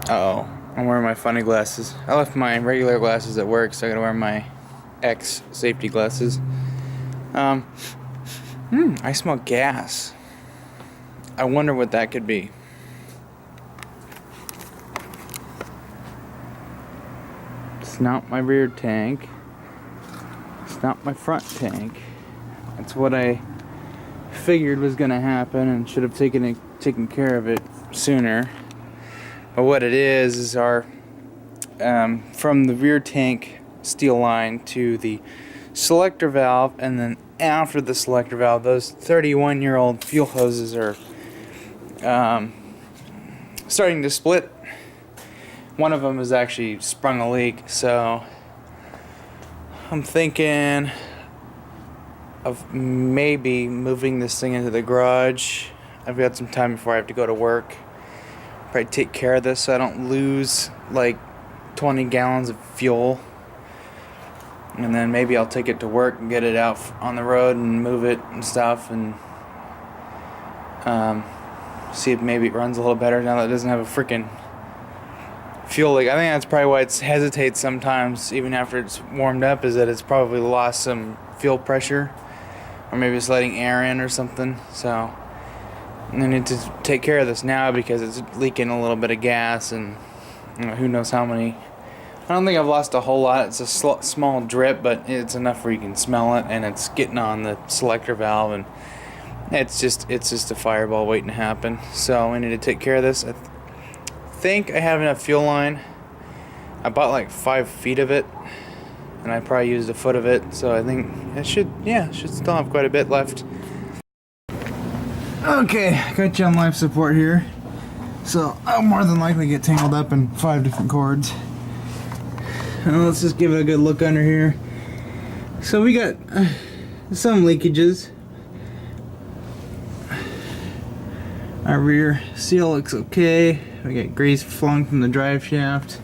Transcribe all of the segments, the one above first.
Uh-oh. I'm wearing my funny glasses. I left my regular glasses at work, so I gotta wear my X safety glasses. I smell gas. I wonder what that could be. It's not my rear tank. It's not my front tank. That's what I figured was gonna happen and should have taken care of it sooner. But what it is our from the rear tank steel line to the selector valve, and then after the selector valve, those 31-year-old fuel hoses are starting to split. One of them has actually sprung a leak, so I'm thinking of maybe moving this thing into the garage. I've got some time before I have to go to work. Probably take care of this so I don't lose like 20 gallons of fuel. And then maybe I'll take it to work and get it out on the road and move it and stuff, and see if maybe it runs a little better now that it doesn't have a freaking fuel leak. I think that's probably why it hesitates sometimes even after it's warmed up, is that it's probably lost some fuel pressure, or maybe it's letting air in or something. So I need to take care of this now because it's leaking a little bit of gas, and who knows how many. I don't think I've lost a whole lot. It's a small drip, but it's enough where you can smell it, and it's getting on the selector valve, and it's just a fireball waiting to happen. So we need to take care of this. I think I have enough fuel line. I bought like 5 feet of it, and I probably used a foot of it, so I think it should still have quite a bit left. Okay, got you on life support here, so I'll more than likely get tangled up in 5 different cords. Now let's just give it a good look under here. So we got some leakages. Our rear seal looks okay. We got grease flung from the drive shaft.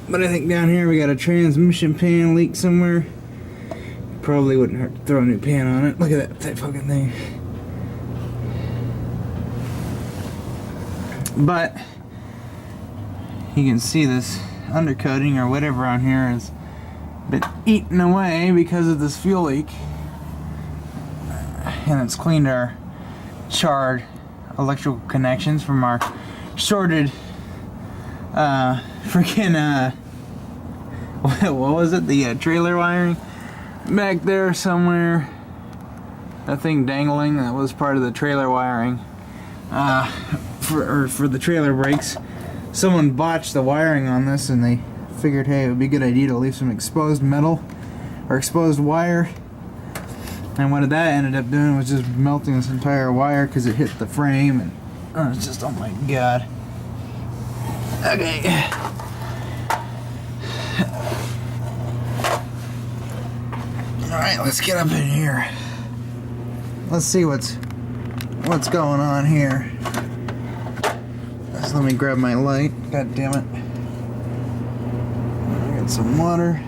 But I think down here we got a transmission pan leak somewhere. Probably wouldn't hurt to throw a new pan on it. Look at that fucking thing. But you can see this undercoating or whatever on here has been eaten away because of this fuel leak, and it's cleaned our charred electrical connections from our shorted what was it, the trailer wiring back there somewhere. That thing dangling, that was part of the trailer wiring for the trailer brakes. Someone botched the wiring on this, and they figured, hey, it would be a good idea to leave some exposed metal or exposed wire. And what that ended up doing was just melting this entire wire because it hit the frame, and it's just, oh my god. Okay. Alright, let's get up in here. Let's see what's going on here. Let me grab my light. God damn it. I got some water.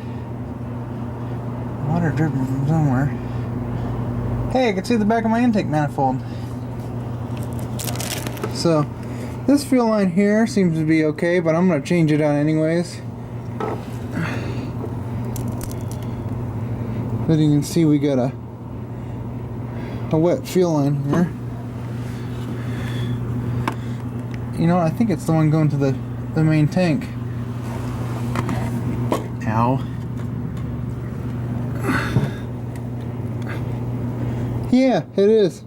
Water dripping from somewhere. Hey, I can see the back of my intake manifold. So, this fuel line here seems to be okay, but I'm going to change it out anyways. But you can see we got a wet fuel line here. You know, I think it's the one going to the main tank. Ow. Yeah, it is.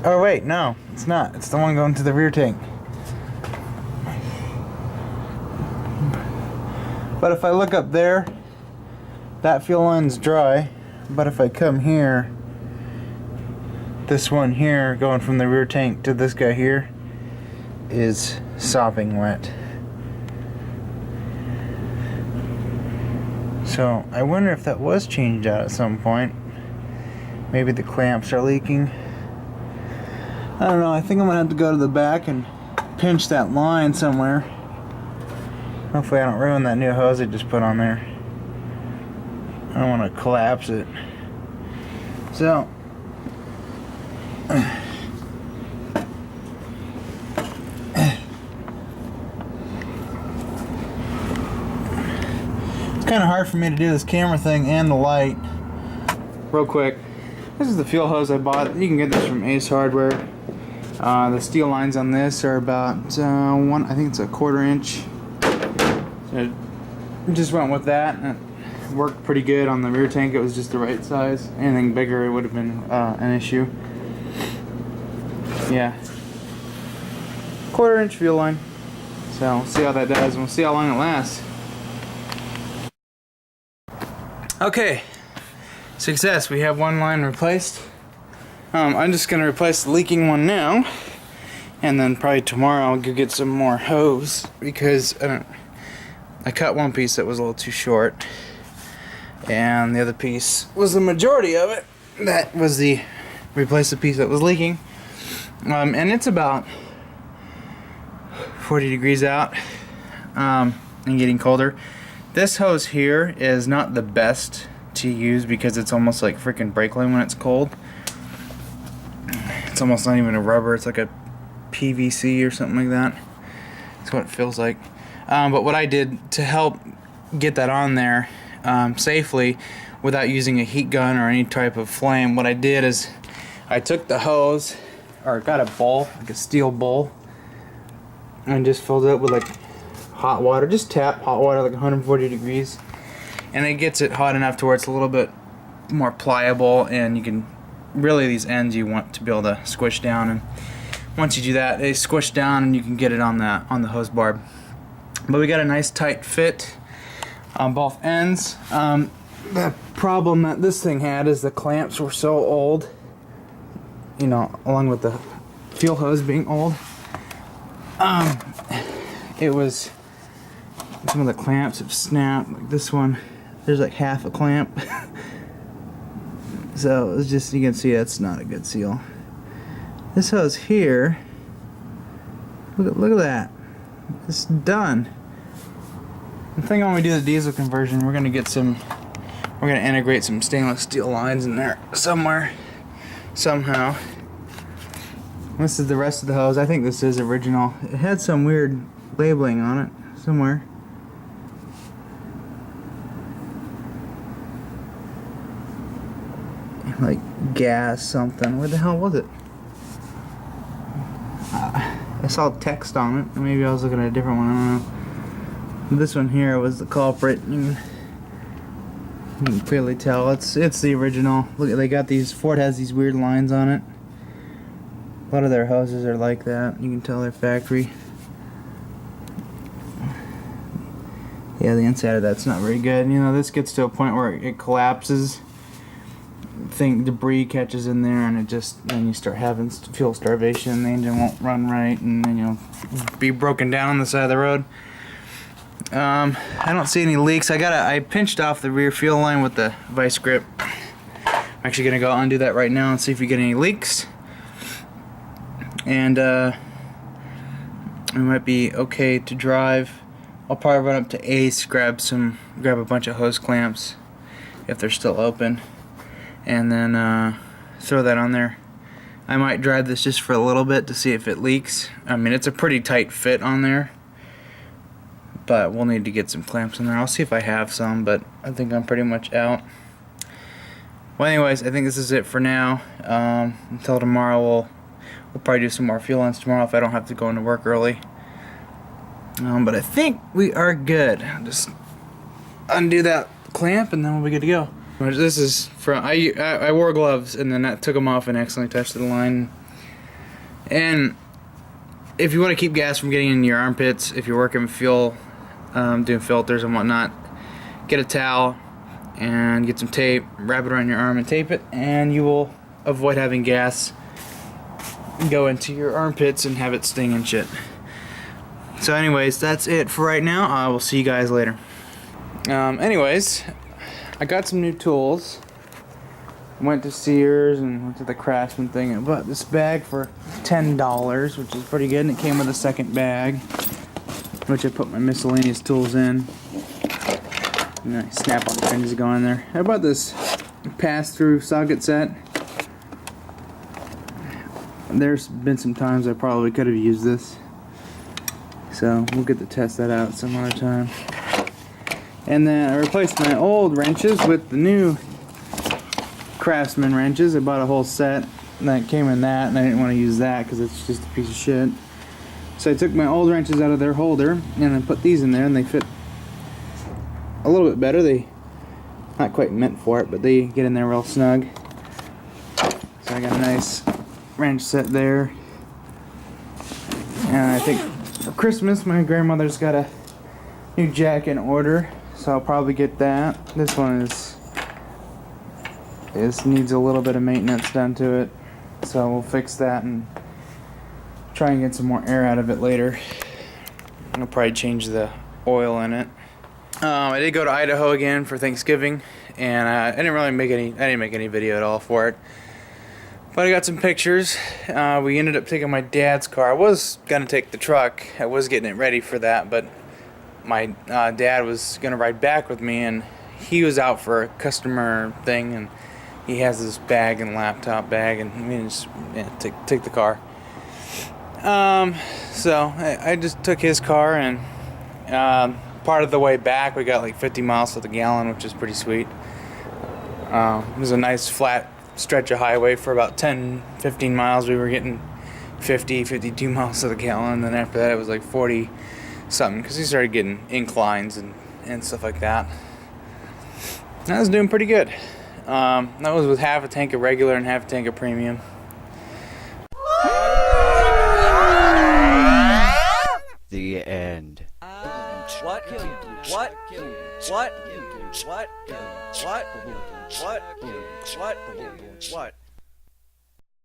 Oh wait, no, it's not. It's the one going to the rear tank. But if I look up there, that fuel line's dry. But if I come here, this one here, going from the rear tank to this guy here, is sopping wet. So I wonder if that was changed out at some point. Maybe the clamps are leaking. I don't know, I think I'm gonna have to go to the back and pinch that line somewhere. Hopefully I don't ruin that new hose I just put on there. I don't want to collapse it. So It's kind of hard for me to do this camera thing and the light. Real quick, this is the fuel hose I bought. You can get this from Ace Hardware. The steel lines on this are about I think it's a 1/4 inch. So I just went with that. And it worked pretty good on the rear tank. It was just the right size. Anything bigger, it would have been an issue. Yeah, 1/4 inch fuel line. So we'll see how that does, and we'll see how long it lasts. Okay, success. We have one line replaced. I'm just gonna replace the leaking one now, and then probably tomorrow I'll go get some more hose because I cut one piece that was a little too short, and the other piece was the majority of it. That was the replace the piece that was leaking, and it's about 40 degrees out and getting colder. This hose here is not the best to use because it's almost like freaking brake line when it's cold. It's almost not even a rubber, it's like a PVC or something like that. That's what it feels like. But what I did to help get that on there safely without using a heat gun or any type of flame, what I did is I took the hose, or got a bowl, like a steel bowl, and just filled it up with like hot water. Just tap hot water like 140 degrees, and it gets it hot enough to where it's a little bit more pliable, and you can really, these ends you want to be able to squish down, and once you do that, they squish down and you can get it on the hose barb. But we got a nice tight fit on both ends. The problem that this thing had is the clamps were so old, you know, along with the fuel hose being old. It was, some of the clamps have snapped. Like this one, there's like half a clamp. So it's just, you can see that's not a good seal. This hose here, look at that. It's done. The thing when we do the diesel conversion, we're gonna integrate some stainless steel lines in there somewhere, somehow. This is the rest of the hose. I think this is original. It had some weird labeling on it somewhere. Like gas something. What the hell was it? I saw text on it. Maybe I was looking at a different one. I don't know. This one here was the culprit. You can clearly tell it's the original. Look, they got these. Ford has these weird lines on it. A lot of their hoses are like that. You can tell they're factory. Yeah, the inside of that's not very good. You know, this gets to a point where it collapses. Debris catches in there, and then you start having fuel starvation. The engine won't run right, and then you'll be broken down on the side of the road. I don't see any leaks. I pinched off the rear fuel line with the vice grip. I'm actually gonna go undo that right now and see if we get any leaks. And we might be okay to drive. I'll probably run up to Ace, grab a bunch of hose clamps if they're still open, and then throw that on there. I might drive this just for a little bit to see if it leaks. I mean, it's a pretty tight fit on there, but we'll need to get some clamps in there. I'll see if I have some, but I think I'm pretty much out. Well, anyways, I think this is it for now. Until tomorrow, we'll probably do some more fuel lines tomorrow if I don't have to go into work early. But I think we are good. Just undo that clamp and then we'll be good to go. This is from, I wore gloves and then I took them off and accidentally touched the line. And if you want to keep gas from getting in your armpits, if you're working fuel, doing filters and whatnot, get a towel and get some tape, wrap it around your arm and tape it, and you will avoid having gas go into your armpits and have it sting and shit. So anyways, that's it for right now. I will see you guys later. Anyways, I got some new tools. Went to Sears and went to the Craftsman thing and bought this bag for $10, which is pretty good, and it came with a second bag, which I put my miscellaneous tools in. And then I snap on the pins to go in there. I bought this pass-through socket set. There's been some times I probably could have used this, so we'll get to test that out some other time. And then I replaced my old wrenches with the new Craftsman wrenches. I bought a whole set that came in that, and I didn't want to use that because it's just a piece of shit. So I took my old wrenches out of their holder and I put these in there, and they fit a little bit better. They not quite meant for it, but they get in there real snug. So I got a nice wrench set there. And I think for Christmas my grandmother's got a new jack in order, so I'll probably get that. This one needs a little bit of maintenance done to it, so we'll fix that and try and get some more air out of it later. I'll probably change the oil in it. I did go to Idaho again for Thanksgiving, and I didn't make any video at all for it. But I got some pictures. We ended up taking my dad's car. I was gonna take the truck. I was getting it ready for that, but my dad was gonna ride back with me, and he was out for a customer thing, and he has this bag and laptop bag, and we just take the car. So I just took his car, and part of the way back we got like 50 miles to the gallon, which is pretty sweet. It was a nice flat stretch of highway for about 10-15 miles. We were getting 52 miles to the gallon, and then after that it was like 40 something because we started getting inclines and stuff like that. And I was doing pretty good. That was with half a tank of regular and half a tank of premium. The end. What? What?